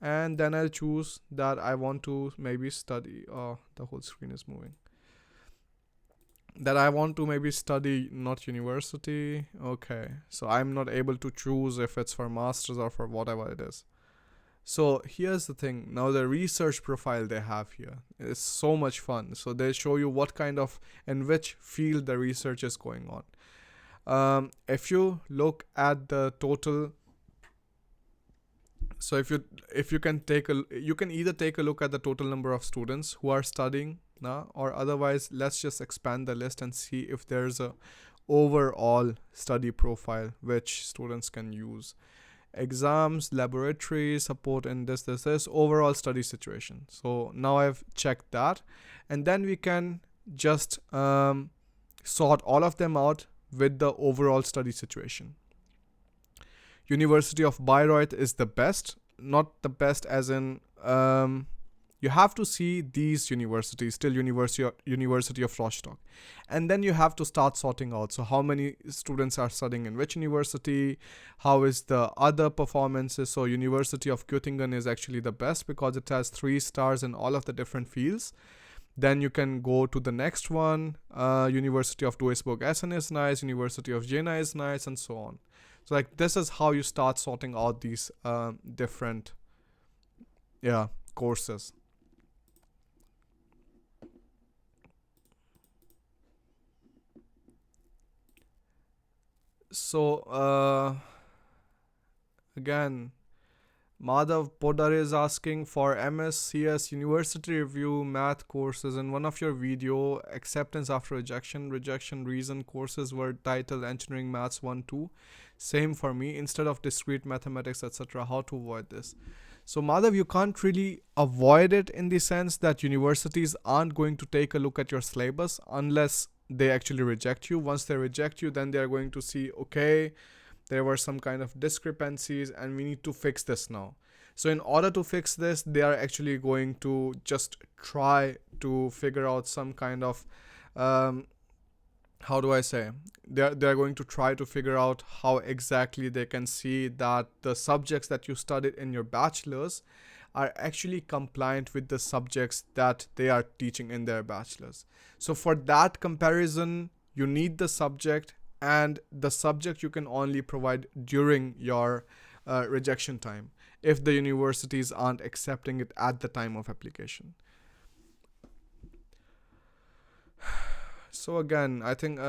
and then I'll choose that I want to maybe study. Oh, the whole screen is moving. That I want to maybe study not university. Okay, so I'm not able to choose if it's for masters or for whatever it is. So here's the thing. Now the research profile they have here is so much fun. So they show you what kind of, in which field the research is going on. If you look at the total, so if you can you can either take a look at the total number of students who are studying now, or otherwise let's just expand the list and see if there's a overall study profile which students can use. Exams, laboratory support, and this overall study situation. So now I've checked that, and then we can just sort all of them out with the overall study situation. University of Bayreuth is the best, not the best as in you have to see these universities till University of Rostock, and then you have to start sorting out, so how many students are studying in which university, how is the other performances. So University of Göttingen is actually the best because it has 3 stars in all of the different fields. Then you can go to the next one. University of Duisburg-Essen is nice, University of Jena is nice, and so on. So like this is how you start sorting out these different courses. So again, Madhav Podar is asking for MSCS University Review Math courses. In one of your video, acceptance after rejection reason courses were titled Engineering Maths 1 2. Same for me, instead of discrete mathematics, etc. How to avoid this? So Madhav, you can't really avoid it in the sense that universities aren't going to take a look at your syllabus unless they actually reject you. Once they reject you, then they're going to see, okay, there were some kind of discrepancies and we need to fix this now. So in order to fix this, they are actually going to just try to figure out some kind of how do I say, they're going to try to figure out how exactly they can see that the subjects that you studied in your bachelor's are actually compliant with the subjects that they are teaching in their bachelor's. So for that comparison, you need the subject, and the subject you can only provide during your rejection time if the universities aren't accepting it at the time of application. So again, I think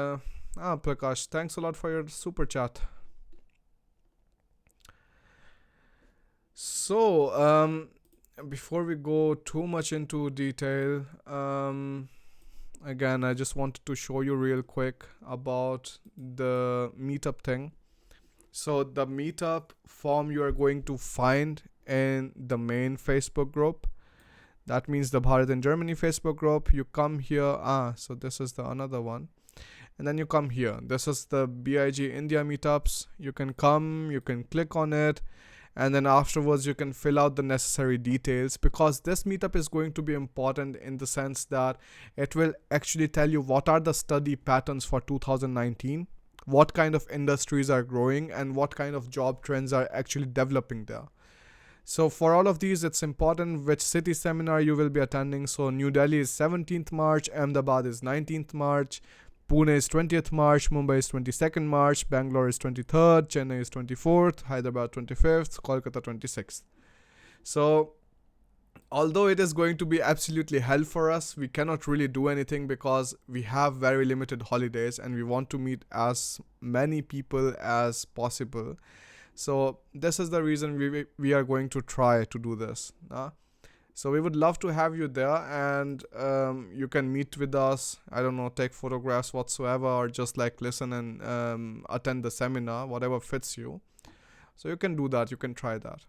Prakash, thanks a lot for your super chat. So before we go too much into detail, again, I just wanted to show you real quick about the meetup thing. So the meetup form you are going to find in the main Facebook group. That means the Bharat and Germany Facebook group. You come here. So this is the another one. And then you come here. This is the BIG India meetups. You can come, you can click on it, and then afterwards you can fill out the necessary details, because this meetup is going to be important in the sense that it will actually tell you what are the study patterns for 2019, what kind of industries are growing, and what kind of job trends are actually developing there. So for all of these, it's important which city seminar you will be attending. So New Delhi is 17th March, Ahmedabad is 19th March, Pune is 20th March, Mumbai is 22nd March, Bangalore is 23rd, Chennai is 24th, Hyderabad 25th, Kolkata 26th. So although it is going to be absolutely hell for us, we cannot really do anything because we have very limited holidays and we want to meet as many people as possible. So this is the reason we are going to try to do this. So we would love to have you there, and you can meet with us. I don't know, take photographs whatsoever, or just like listen and attend the seminar, whatever fits you. So you can do that. You can try that.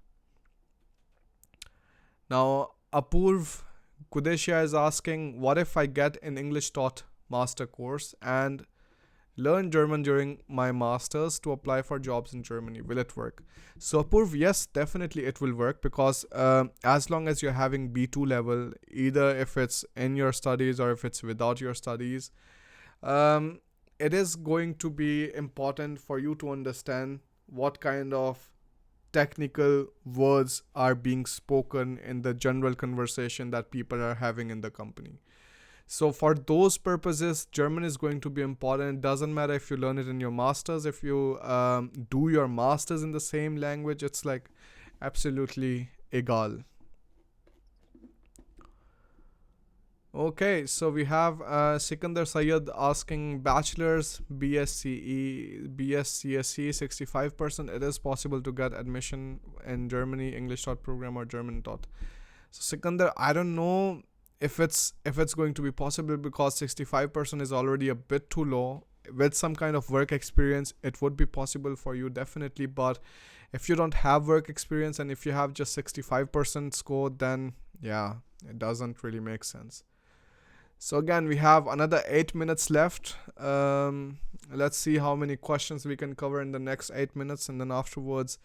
Now, Apurv Kudeshia is asking, what if I get an English taught master course and learn German during my masters to apply for jobs in Germany? Will it work? So Apurv, yes, definitely it will work, because as long as you're having B2 level, either if it's in your studies or if it's without your studies, it is going to be important for you to understand what kind of technical words are being spoken in the general conversation that people are having in the company. So for those purposes, German is going to be important. It doesn't matter if you learn it in your masters. If you do your masters in the same language, it's like absolutely egal. Okay, so we have Sikandar Sayed asking bachelor's, BSCE, BSCSE 65%. It is possible to get admission in Germany English taught program or German taught. So Sikandar, I don't know if it's going to be possible, because 65% is already a bit too low. With some kind of work experience, it would be possible for you, definitely. But if you don't have work experience and if you have just 65% score, then yeah, it doesn't really make sense. So again, we have another 8 minutes left. Let's see how many questions we can cover in the next 8 minutes, and then afterwards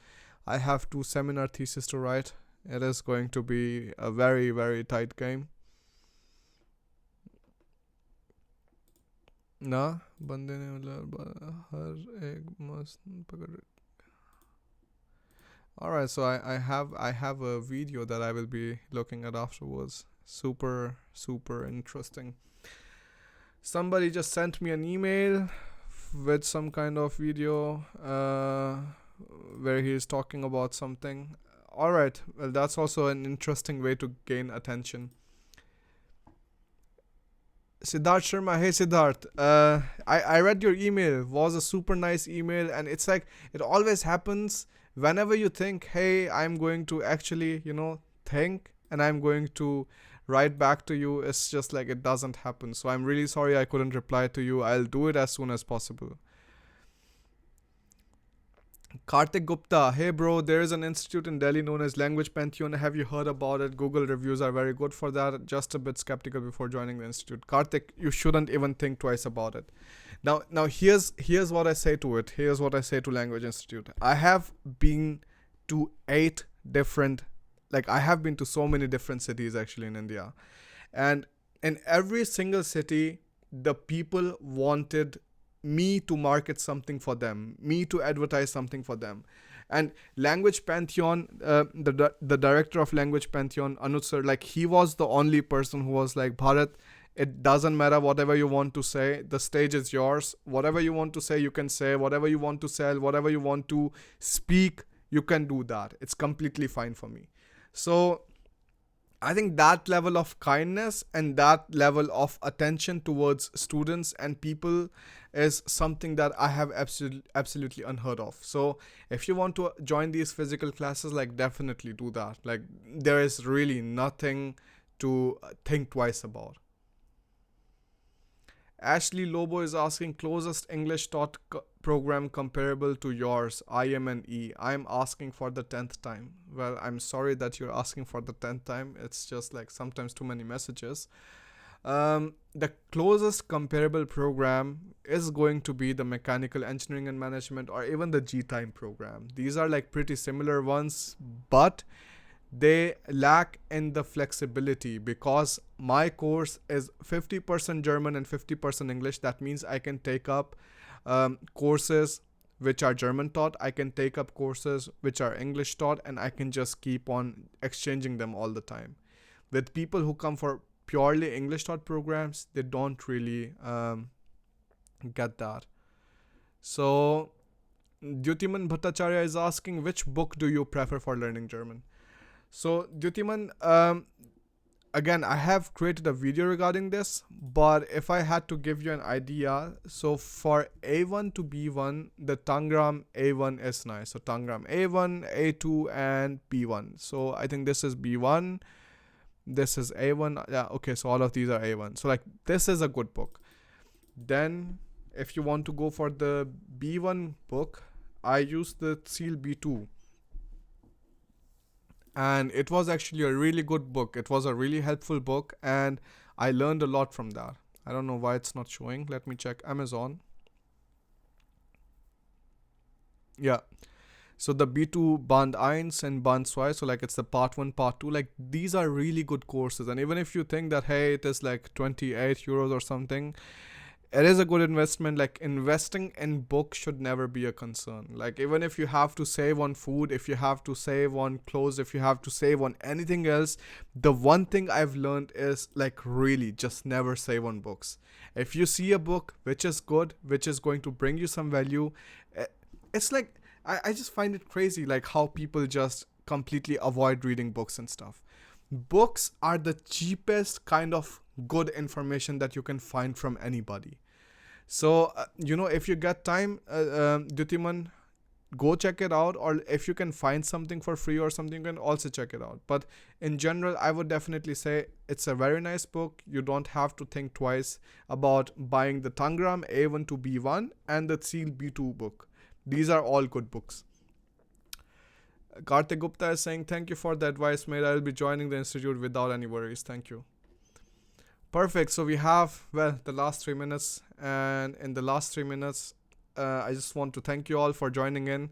I have 2 seminar theses to write. It is going to be a very, very tight game. ना बंदे ने मतलब हर एक मस्त पकड़. Alright, so I have a video that I will be looking at afterwards. Super interesting. Somebody just sent me an email with some kind of video where he is talking about something. Alright, well, that's also an interesting way to gain attention. Siddharth Sharma, hey Siddharth, I read your email. It was a super nice email, and it's like it always happens whenever you think, hey, I'm going to actually, think and I'm going to write back to you. It's just like it doesn't happen. So I'm really sorry I couldn't reply to you. I'll do it as soon as possible. Karthik Gupta, hey bro, there is an institute in Delhi known as Language Pantheon. Have you heard about it? Google reviews are very good for that. Just a bit skeptical before joining the institute. Karthik, you shouldn't even think twice about it. Now here's what I say to it. Here's what I say to Language Institute. I have been to I have been to so many different cities actually in India. And in every single city, the people wanted me to market something for them, me to advertise something for them. And Language Pantheon, the director of Language Pantheon, Anuj sir, like he was the only person who was like, Bharat, it doesn't matter whatever you want to say, the stage is yours. Whatever you want to say, you can say. Whatever you want to sell, whatever you want to speak, you can do that. It's completely fine for me. So I think that level of kindness and that level of attention towards students and people is something that I have absolutely unheard of. So if you want to join these physical classes, like definitely do that. Like there is really nothing to think twice about. Ashley Lobo is asking closest English taught program comparable to yours, IMNE. I'm asking for the 10th time. Well, I'm sorry that you're asking for the 10th time. It's just like sometimes too many messages. The closest comparable program is going to be the mechanical engineering and management or even the G-time program. These are like pretty similar ones, but they lack in the flexibility because my course is 50% German and 50% English. That means I can take up courses which are German taught, I can take up courses which are English taught, and I can just keep on exchanging them all the time. With people who come for purely English taught programs, they don't really get that. So Dyutiman Bhattacharya is asking, which book do you prefer for learning German? So Dyutiman, again, I have created a video regarding this, but if I had to give you an idea, so for A1 to B1, the Tangram A1 is nice. So Tangram A1, A2, and B1. So I think this is B1, this is A1. Yeah, okay, so all of these are A1. So like this is a good book. Then if you want to go for the B1 book, I used the Seal B2. And it was actually a really good book. It was a really helpful book and I learned a lot from that. I don't know why it's not showing. Let me check Amazon. Yeah. So the B2 Band 1 and Band 2, so like it's the part 1, part 2, like these are really good courses. And even if you think that, hey, it is like 28 euros or something, it is a good investment. Like investing in books should never be a concern. Like even if you have to save on food, if you have to save on clothes, if you have to save on anything else, the one thing I've learned is like really just never save on books. If you see a book which is good, which is going to bring you some value, it's like I just find it crazy like how people just completely avoid reading books and stuff. Books are the cheapest kind of good information that you can find from anybody. So if you get time, Dyutiman, go check it out, or if you can find something for free or something, you can also check it out. But in general, I would definitely say it's a very nice book. You don't have to think twice about buying the Tangram A1 to B1 and the Seal B2 book. These are all good books. Kartik Gupta is saying, thank you for the advice, mate. I will be joining the institute without any worries. Thank you. Perfect. So we have, the last 3 minutes. And in the last 3 minutes, I just want to thank you all for joining in.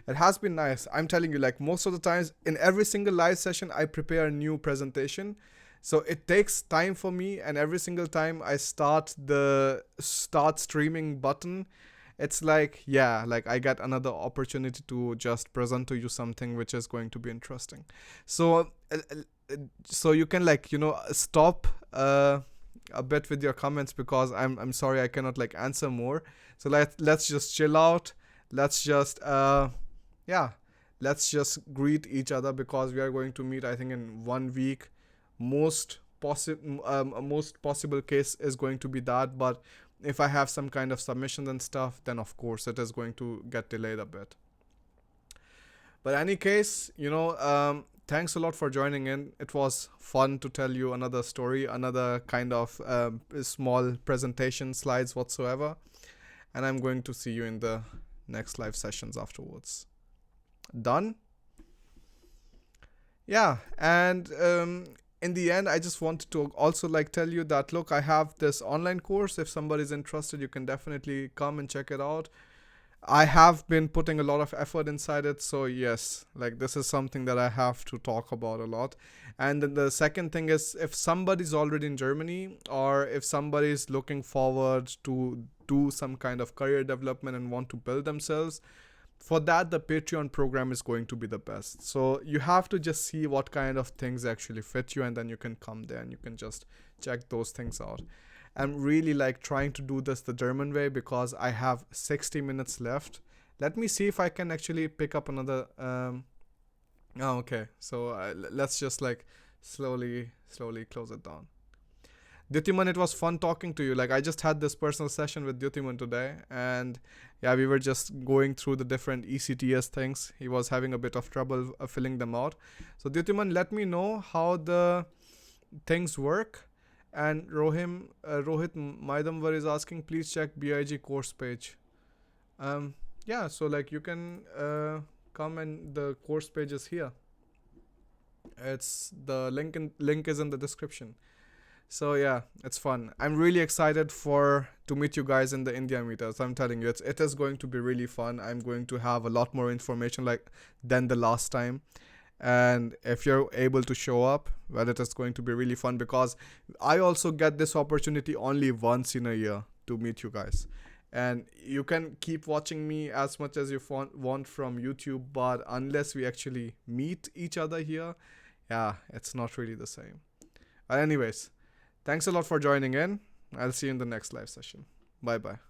It has been nice. I'm telling you, like most of the times in every single live session, I prepare a new presentation. So it takes time for me. And every single time I start the start streaming button, it's like, yeah, like I get another opportunity to just present to you something which is going to be interesting. So you can stop a bit with your comments because I'm sorry I cannot like answer more. So let's just chill out. Let's just let's just greet each other because we are going to meet I think in 1 week. Most possible case is going to be that, but if I have some kind of submissions and stuff, then of course it is going to get delayed a bit. But any case, thanks a lot for joining in. It was fun to tell you another story, another kind of small presentation, slides whatsoever. And I'm going to see you in the next live sessions afterwards. Done? Yeah, and in the end, I just wanted to also tell you that, look, I have this online course. If somebody's interested, you can definitely come and check it out. I have been putting a lot of effort inside it. So yes, this is something that I have to talk about a lot. And then the second thing is, if somebody's already in Germany or if somebody's looking forward to do some kind of career development and want to build themselves, for that, the Patreon program is going to be the best. So you have to just see what kind of things actually fit you, and then you can come there and you can just check those things out. I'm really trying to do this the German way because I have 60 minutes left. Let me see if I can actually pick up another. Okay, so let's just slowly close it down. Dyutiman, it was fun talking to you. Like, I just had this personal session with Dyutiman today, and yeah, we were just going through the different ECTS things. He was having a bit of trouble filling them out. So Dyutiman, let me know how the things work. And Rohit Maidamvar is asking, please check BIG course page. Yeah, so like you can come, and the course page is here. It's the link is in the description. So yeah, it's fun. I'm really excited to meet you guys in the India meetups. I'm telling you, it is going to be really fun. I'm going to have a lot more information than the last time. And if you're able to show up, well, it is going to be really fun, because I also get this opportunity only once in a year to meet you guys. And you can keep watching me as much as you want from YouTube, but unless we actually meet each other here, yeah, it's not really the same. But anyways, thanks a lot for joining in. I'll see you in the next live session. Bye bye.